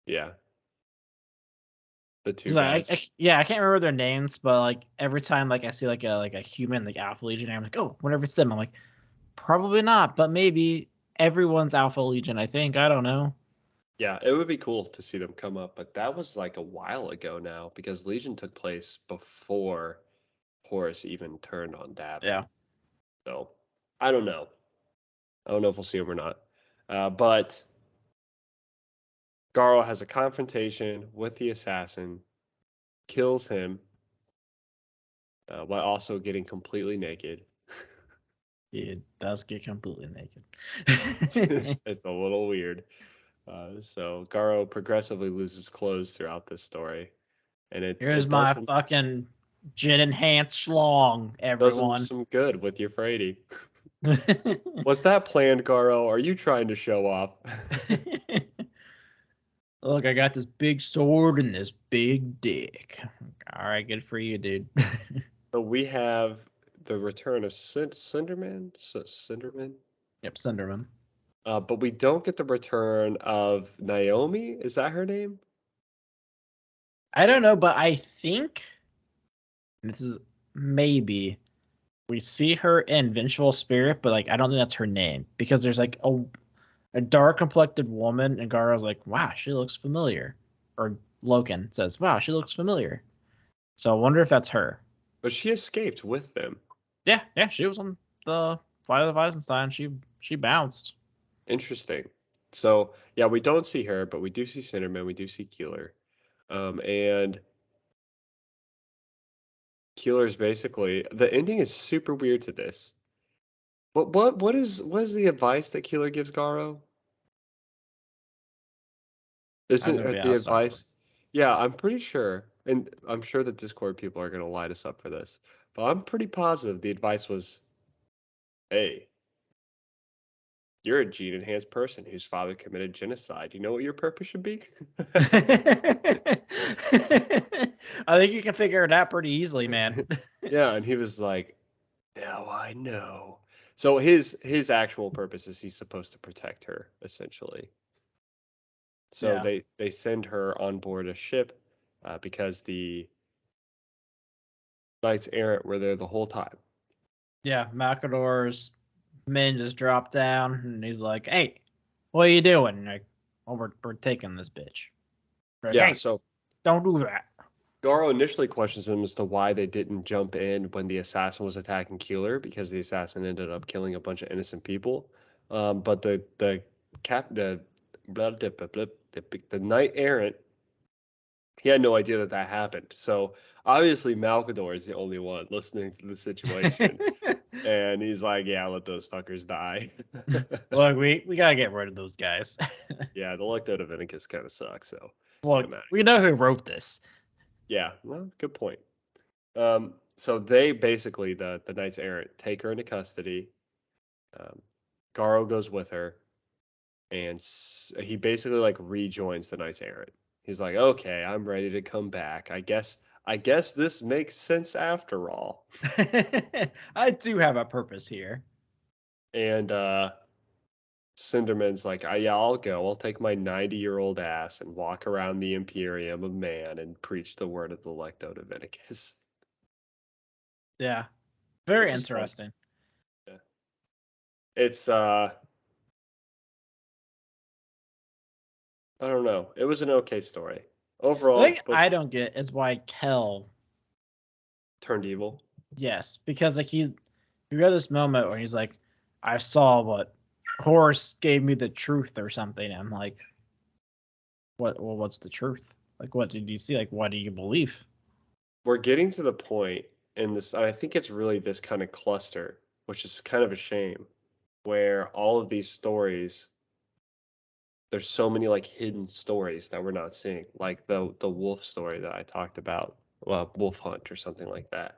Yeah, the two Because guys. yeah, I can't remember their names, but like every time like I see like a human like Alpha Legionnaire, I'm like, oh, whenever it's them, I'm like, probably not, but maybe everyone's Alpha Legion. I think I don't know. Yeah, it would be cool to see them come up, but that was like a while ago now because Legion took place before Horus even turned on Davin. Yeah, So I don't know. I don't know if we'll see him or not. But Garl has a confrontation with the assassin, kills him, while also getting completely naked. it does get completely naked. It's a little weird. So Garro progressively loses clothes throughout this story, and Here's it my fucking gin enhanced schlong, does him everyone. some good with your Frady. Was that planned, Garro? Are you trying to show off? Look, I got this big sword and this big dick. All right, good for you, dude. So we have the return of Slenderman. Slenderman. Yep, Slenderman. But we don't get the return of Naomi. Is that her name? I don't know, but I think this is maybe we see her in Vengeful Spirit, but like I don't think that's her name because there's like a dark complected woman, and Garo's like, wow, she looks familiar. Or Loken says, wow, she looks familiar. So I wonder if that's her. But she escaped with them. Yeah, she was on the Flight of the Weisenstein. She bounced. Interesting. So yeah, we don't see her, but we do see Slenderman. We do see Keeler. And Keeler's basically the ending is super weird to this. What is the advice that Keeler gives Garro? I'm Isn't gonna be the honest. advice? Yeah, I'm pretty sure, and I'm sure the Discord people are gonna light us up for this, but I'm pretty positive the advice was, "Hey, you're a gene enhanced person whose father committed genocide. You know what your purpose should be?" I think you can figure it out pretty easily, man. Yeah, and he was like, "Now I know." So his actual purpose is he's supposed to protect her, essentially. So Yeah. they send her on board a ship because the knights errant were there the whole time. Yeah, Macador's men just drop down and he's like, hey, what are you doing? And like, oh, we're taking this bitch. We're like, Yeah, hey, so don't do that. Garro initially questions him as to why they didn't jump in when the assassin was attacking Keeler, because the assassin ended up killing a bunch of innocent people. But the cap the knight errant, he had no idea that that happened. So obviously Malcador is the only one listening to the situation, and he's like, "Yeah, let those fuckers die." Look, we gotta get rid of those guys. Yeah, the Lecto Divinicus kind of sucks. So get Look, him out. we know who wrote this. Yeah, well, good point. So they basically the Knights Errant take her into custody. Um, Garro goes with her, and he basically like rejoins the Knights Errant. He's like, "Okay, I'm ready to come back. I guess this makes sense after all. I do have a purpose here. And Slenderman's like, yeah, I'll go. I'll take my 90-year-old ass and walk around the Imperium of Man and preach the word of the Lecto Divinicus. Yeah. Very Which is fun. interesting. Yeah. It's I don't know. It was an okay story. The Overall, thing book I don't get is why Kel, turned evil. yes, because like you got this moment where he's like, I saw what Horus gave me the truth or something. I'm like, what's the truth? Like, what did you see? Like, what do you believe? We're getting to the point in this, I think it's really this kind of cluster, which is kind of a shame, where all of these stories, there's so many like hidden stories that we're not seeing, like the wolf story that I talked about, well, Wolf Hunt or something like that.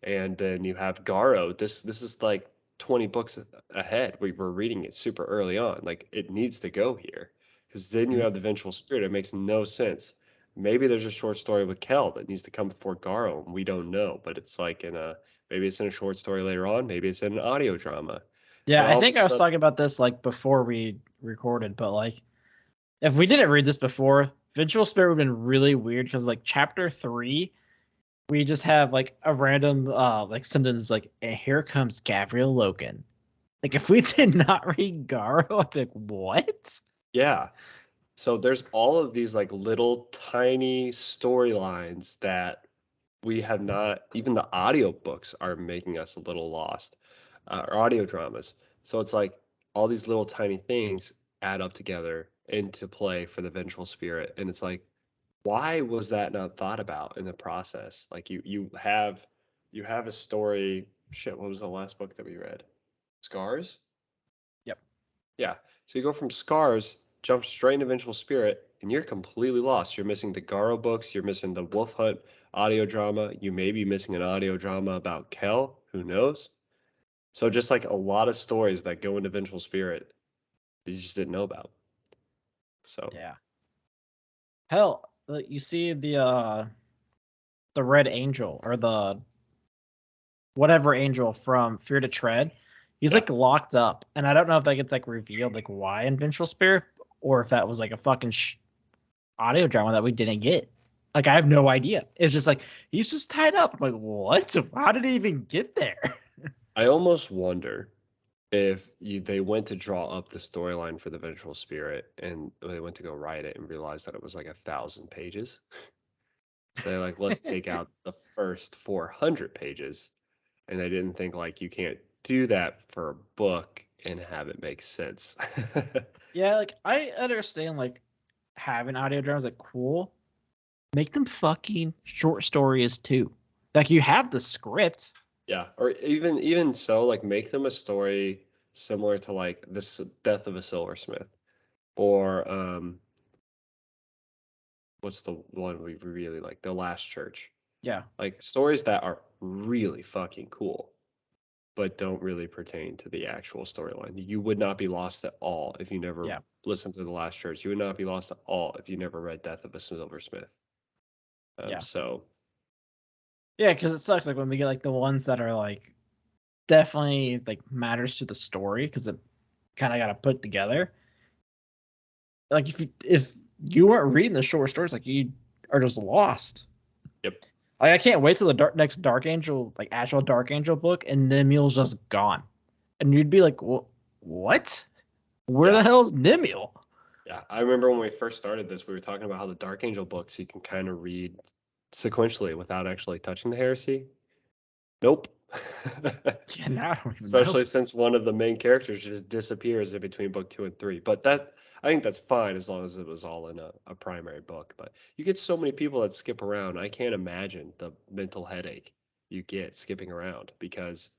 And then you have Garro. This is like 20 books ahead. We were reading it super early on. Like it needs to go here. Because then you Mhm. have the Vengeful Spirit. It makes no sense. Maybe there's a short story with Kel that needs to come before Garro, and we don't know. But it's like maybe it's in a short story later on, maybe it's in an audio drama. Yeah, And I all of a think I was sudden, talking about this like before we recorded, but like if we didn't read this before, Vengeful Spirit would have been really weird because like chapter 3, we just have like a random like sentence like, and here comes Gabriel Logan. Like if we did not read Garro, I'd be like, what? yeah. So there's all of these like little tiny storylines that we have not, even the audiobooks are making us a little lost, or audio dramas. So it's like all these little tiny things add up together into play for the vengeful spirit. And it's like, why was that not thought about in the process? Like you have a story. Shit, what was the last book that we read? Scars? Yep. Yeah. So you go from Scars, jump straight into Vengeful Spirit, and you're completely lost. You're missing the Garro books. You're missing the Wolf Hunt audio drama. You may be missing an audio drama about Kel. Who knows? So just like a lot of stories that go into Vengeful Spirit that you just didn't know about. So Yeah. Hell, you see the Red Angel or the whatever angel from Fear to Tread. He's yeah, like locked up, and I don't know if that gets like revealed like why in Vengeful Spirit, or if that was like a fucking audio drama that we didn't get. Like I have no idea. It's just like he's just tied up. I'm like, what? How did he even get there? I almost wonder if they went to draw up the storyline for the Vengeful Spirit and they went to go write it and realized that it was like 1,000 pages. They're like, let's take out the first 400 pages. And they didn't think, like, you can't do that for a book and have it make sense. Yeah, like I understand like having audio dramas like cool. Make them fucking short stories too. Like you have the script. Yeah. Or even so, like, make them a story similar to, like, Death of a Silversmith. Or, what's the one we really like? The Last Church. Yeah, Like, stories that are really fucking cool, but don't really pertain to the actual storyline. You would not be lost at all if you never yeah, listened to The Last Church. You would not be lost at all if you never read Death of a Silversmith. yeah, So yeah. Because it sucks like when we get like the ones that are like definitely like matters to the story because it kind of got to put together. Like if you weren't reading the short stories, like you are just lost. yep, Like I can't wait till the next Dark Angel, like actual Dark Angel book, and Nimiel's just gone, and you'd be like, well, what? Where yeah, the hell is Nimiel? yeah. I remember when we first started this, we were talking about how the Dark Angel books you can kind of read sequentially without actually touching the heresy. Nope. Yeah, now I don't even know. Especially since one of the main characters just disappears in between book 2 and 3. But that I think that's fine as long as it was all in a primary book. But you get so many people that skip around. I can't imagine the mental headache you get skipping around because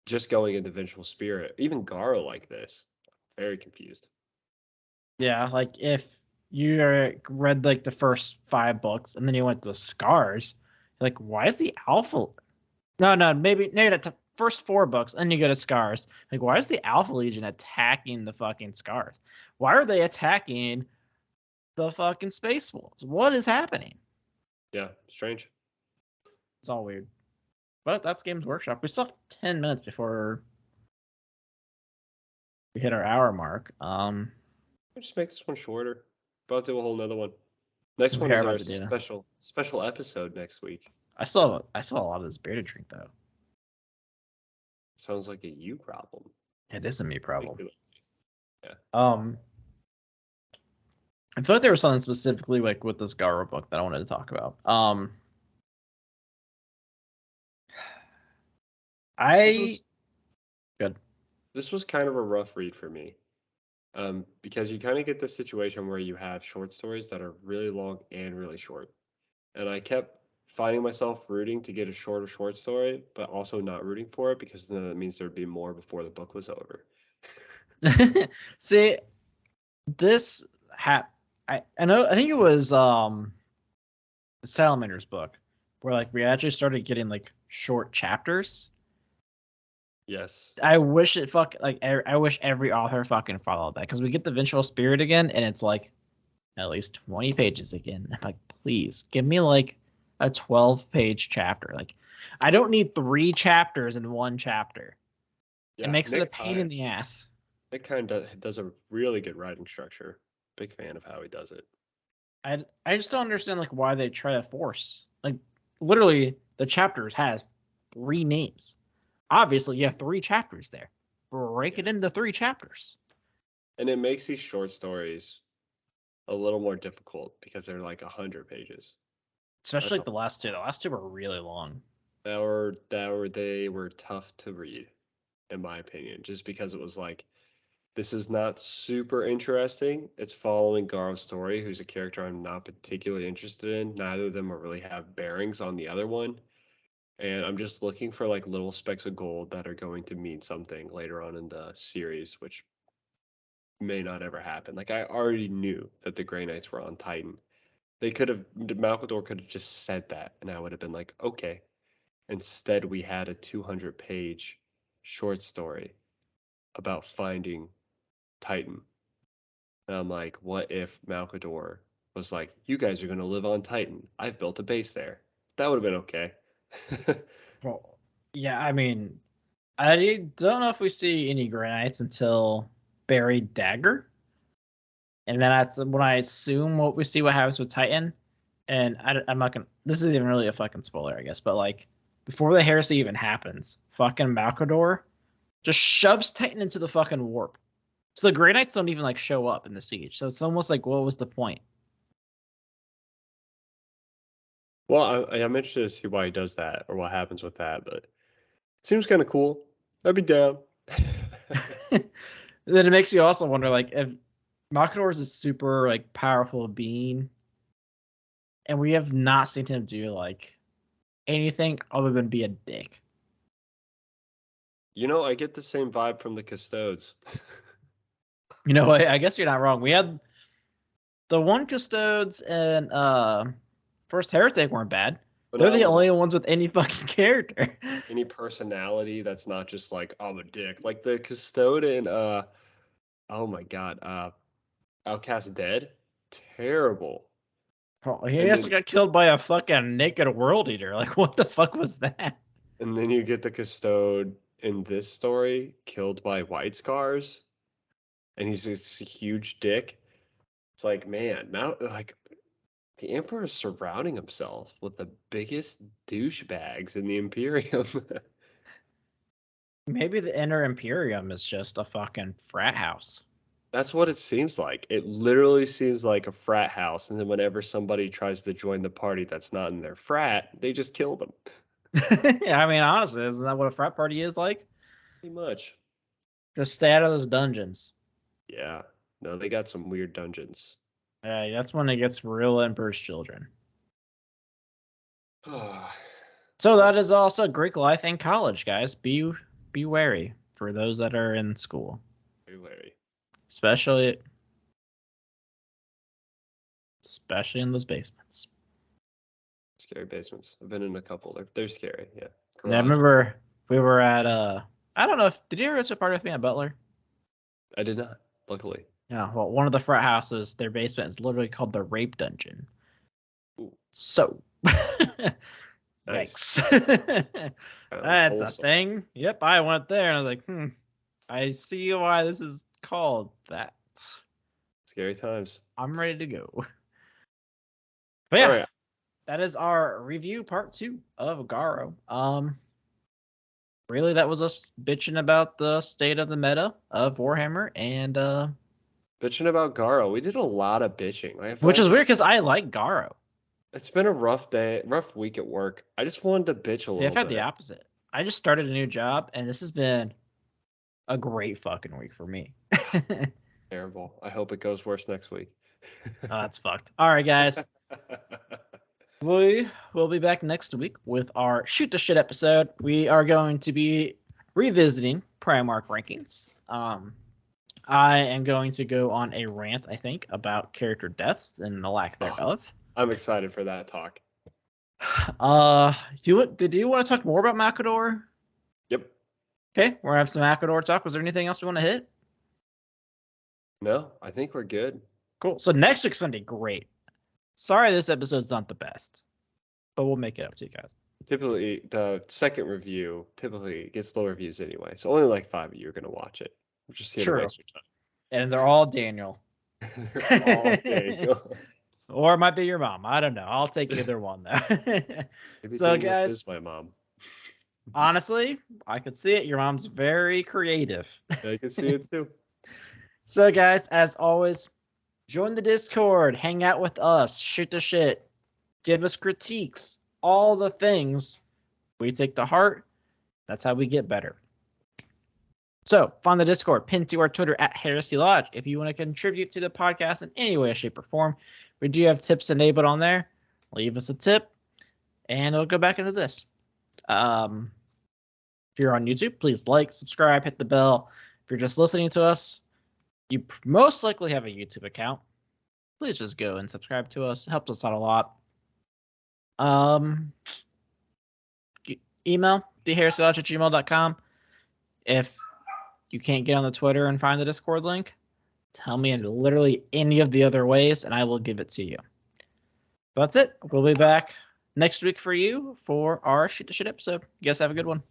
just going into Vengeful Spirit, even Garro like this, very confused. Yeah, like if you read like the first 5 books and then you went to Scars, like why is the Alpha? No, maybe not the first 4 books, and then you go to Scars. Like why is the Alpha Legion attacking the fucking Scars? Why are they attacking the fucking Space Wolves? What is happening? Yeah, strange. It's all weird. But that's Games Workshop. We still have 10 minutes before we hit our hour mark. We'll just make this one shorter. About to do a whole nother one. Next We one are is about our to do. special episode next week. I saw a lot of this beer to drink though. Sounds like a you problem. It is a me problem. Yeah. I feel like there was something specifically like with this Garro book that I wanted to talk about. Good. This was kind of a rough read for me. Because you kind of get the situation where you have short stories that are really long and really short. And I kept finding myself rooting to get a shorter short story, but also not rooting for it because then that means there'd be more before the book was over. See, this I know I think it was Salamander's book where like we actually started getting like short chapters. Yes. I wish it I wish every author fucking followed that because we get the Vengeful Spirit again and it's like at least 20 pages again. I'm like, please give me like a 12-page chapter. Like, I don't need 3 chapters in one chapter. Yeah, it makes it a pain in the ass. Nick kind of does a really good writing structure. Big fan of how he does it. I just don't understand like why they try to force like literally the chapters has 3 names. Obviously, you have 3 chapters there. Break it into 3 chapters. And it makes these short stories a little more difficult because they're like 100 pages. Especially like the last 2. The last 2 were really long. They were tough to read, in my opinion, just because it was like, this is not super interesting. It's following Garro's story, who's a character I'm not particularly interested in. Neither of them really have bearings on the other one. And I'm just looking for like little specks of gold that are going to mean something later on in the series, which may not ever happen. Like I already knew that the Grey Knights were on Titan. Malcador could have just said that, and I would have been like, okay. Instead, we had a 200-page short story about finding Titan. And I'm like, what if Malcador was like, you guys are going to live on Titan. I've built a base there. That would have been okay. Well, yeah, I mean, I don't know if we see any Grey Knights until Buried Dagger. And then that's when I assume what we see what happens with Titan. And I'm not gonna. This isn't even really a fucking spoiler, I guess. But like before the heresy even happens, fucking Malcador just shoves Titan into the fucking warp. So the Grey Knights don't even like show up in the siege. So it's almost like, what was the point? Well, I'm interested to see why he does that or what happens with that, but it seems kind of cool. I'd be down. Then it makes you also wonder, like, if Malcador is a super like powerful being, and we have not seen him do like anything other than be a dick. You know, I get the same vibe from the Custodes. You know, I guess you're not wrong. We had the one Custodes and First Heretic weren't bad. But They're the only ones with any fucking character. Any personality that's not just like, I'm a dick. Like the Custode in oh my god, Outcast Dead. Terrible. He also got killed by a fucking naked world eater. Like, what the fuck was that? And then you get the Custode in this story killed by White Scars. And he's this huge dick. It's like, man, now like the Emperor is surrounding himself with the biggest douchebags in the Imperium. Maybe the Inner Imperium is just a fucking frat house. That's what it seems like. It literally seems like a frat house. And then whenever somebody tries to join the party that's not in their frat, they just kill them. I mean, honestly, isn't that what a frat party is like? Pretty much. Just stay out of those dungeons. Yeah. No, they got some weird dungeons. That's when it gets real Emperor's Children. So that is also Greek life in college, guys. Be wary for those that are in school. Be wary. Especially in those basements. Scary basements. I've been in a couple. They're scary. Yeah. I remember we were at I don't know if did you ever go to a party with me at Butler? I did not, luckily. Yeah, well, one of the frat houses, their basement is literally called the Rape Dungeon. Ooh. So Nice. Yikes. That was That's a wholesome. thing. Yep, I went there and I was like, I see why this is called that. Scary times. I'm ready to go. But All yeah, right. that is our review part 2 of Garro. Really, that was us bitching about the state of the meta of Warhammer, and Bitching about Garro. We did a lot of bitching. Like, I feel which is like weird because I like Garro. it's been a rough day, rough week at work. I just wanted to bitch a See, I've little had the bit. opposite. I just started a new job, and this has been a great fucking week for me. Terrible. I hope it goes worse next week. Oh, that's fucked. All right, guys. We will be back next week with our Shoot the Shit episode. We are going to be revisiting Primarch rankings. I am going to go on a rant, I think, about character deaths and the lack thereof. I'm excited for that talk. Did you want to talk more about Macador? Yep. Okay, we're gonna have some Macador talk. Was there anything else we want to hit? No, I think we're good. Cool. So next week's gonna be great. Sorry this episode's not the best, but we'll make it up to you guys. Typically, the second review typically gets low reviews anyway, so only like 5 of you are going to watch it. We're just here True. to waste your time. And they're all Daniel. They're all Daniel. Or it might be your mom. I don't know. I'll take either one though. Maybe So Daniel guys, is my mom. honestly, I could see it. Your mom's very creative. I can see it too. So guys, as always, join the Discord, hang out with us, shoot the shit, give us critiques, all the things we take to heart. That's how we get better. So find the Discord pinned to our Twitter at Heresy Lodge. If you want to contribute to the podcast in any way, shape, or form, we do have tips enabled on there. Leave us a tip, and it'll go back into this. If you're on YouTube, please like, subscribe, hit the bell. If you're just listening to us, you most likely have a YouTube account. Please just go and subscribe to us. It helps us out a lot. Email theheresylodge@gmail.com. If you can't get on the Twitter and find the Discord link, tell me in literally any of the other ways, and I will give it to you. But that's it. We'll be back next week for you for our Shoot the Shit episode. You guys have a good one.